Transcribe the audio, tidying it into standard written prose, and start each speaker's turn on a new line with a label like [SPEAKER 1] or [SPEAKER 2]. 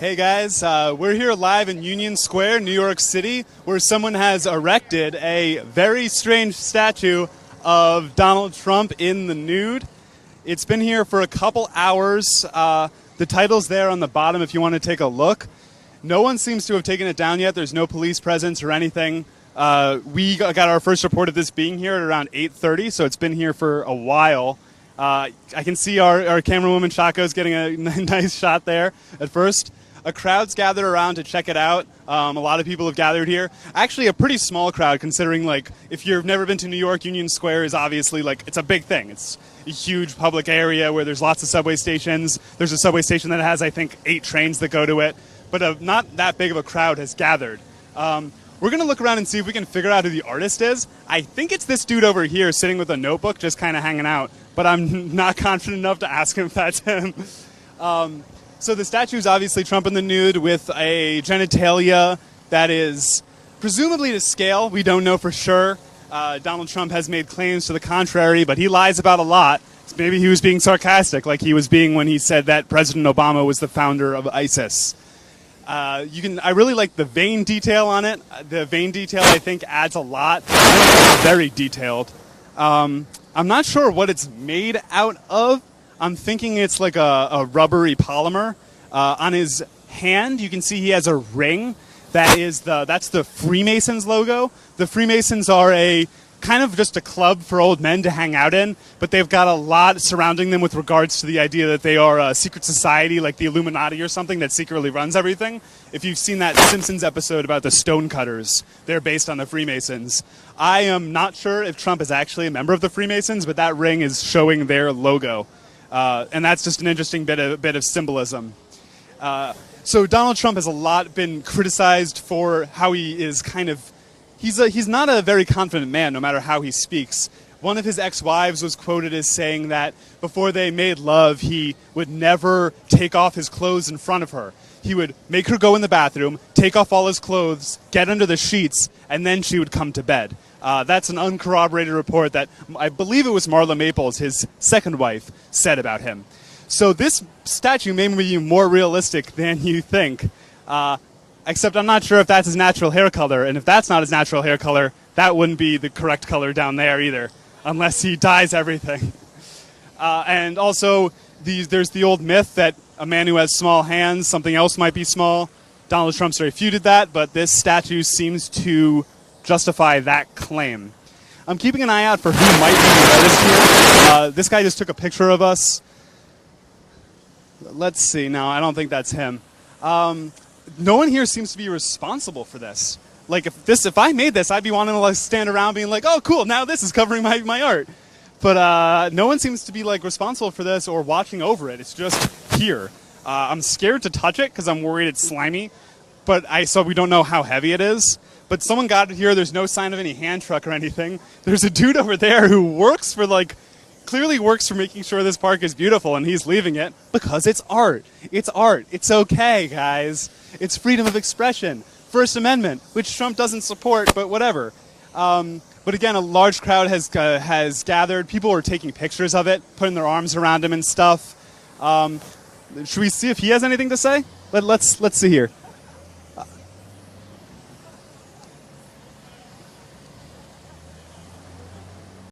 [SPEAKER 1] Hey guys, we're here live in Union Square, New York City, where someone has erected a very strange statue of Donald Trump in the nude. It's been here for a couple hours. The title's there on the bottom if you want to take a look. No one seems to have taken it down yet. There's no police presence or anything. We got our first report of this being here at around 8:30, so it's been here for a while. I can see our camerawoman Chaco's getting a nice shot there at first. A crowd's gathered around to check it out. A lot of people have gathered here. Actually, a pretty small crowd considering, like, if you've never been to New York, Union Square is obviously, like, it's a big thing. It's a huge public area where there's lots of subway stations. There's a subway station that has, I think, 8 trains that go to it. But not that big of a crowd has gathered. We're going to look around and see if we can figure out who the artist is. I think it's this dude over here sitting with a notebook just kind of hanging out. But I'm not confident enough to ask him if that's him. So the statue is obviously Trump in the nude with a genitalia that is presumably to scale. We don't know for sure. Donald Trump has made claims to the contrary, but he lies about a lot. Maybe he was being sarcastic, like he was being when he said that President Obama was the founder of ISIS. I really like the vein detail on it. The vein detail, I think, adds a lot. It's very detailed. I'm not sure what it's made out of. I'm thinking it's like a rubbery polymer. On his hand, you can see he has a ring. That's the Freemasons logo. The Freemasons are a kind of just a club for old men to hang out in, but they've got a lot surrounding them with regards to the idea that they are a secret society like the Illuminati or something that secretly runs everything. If you've seen that Simpsons episode about the Stonecutters, they're based on the Freemasons. I am not sure if Trump is actually a member of the Freemasons, but that ring is showing their logo. And that's just an interesting bit of symbolism. So Donald Trump has a lot been criticized for how he is kind of... He's not a very confident man, no matter how he speaks. One of his ex-wives was quoted as saying that before they made love, he would never take off his clothes in front of her. He would make her go in the bathroom, take off all his clothes, get under the sheets, and then she would come to bed. That's an uncorroborated report that I believe it was Marla Maples, his second wife, said about him. So this statue may be more realistic than you think. Except I'm not sure if that's his natural hair color, and if that's not his natural hair color, that wouldn't be the correct color down there either, unless he dyes everything. And also, there's the old myth that a man who has small hands, something else might be small. Donald Trump's refuted that, but this statue seems to justify that claim. I'm keeping an eye out for who might be the artist here. This guy just took a picture of us. Let's see. No, I don't think that's him. No one here seems to be responsible for this. Like, if I made this, I'd be wanting to like stand around being like, oh, cool, now this is covering my art. But no one seems to be like responsible for this or watching over it. It's just here. I'm scared to touch it because I'm worried it's slimy. But so we don't know how heavy it is. But someone got it here. There's no sign of any hand truck or anything. There's a dude over there who works for clearly works for making sure this park is beautiful, and he's leaving it because it's art. It's art. It's okay, guys. It's freedom of expression. First Amendment, which Trump doesn't support, but whatever. But again, a large crowd has gathered. People are taking pictures of it, putting their arms around him and stuff. Should we see if he has anything to say? Let's see here.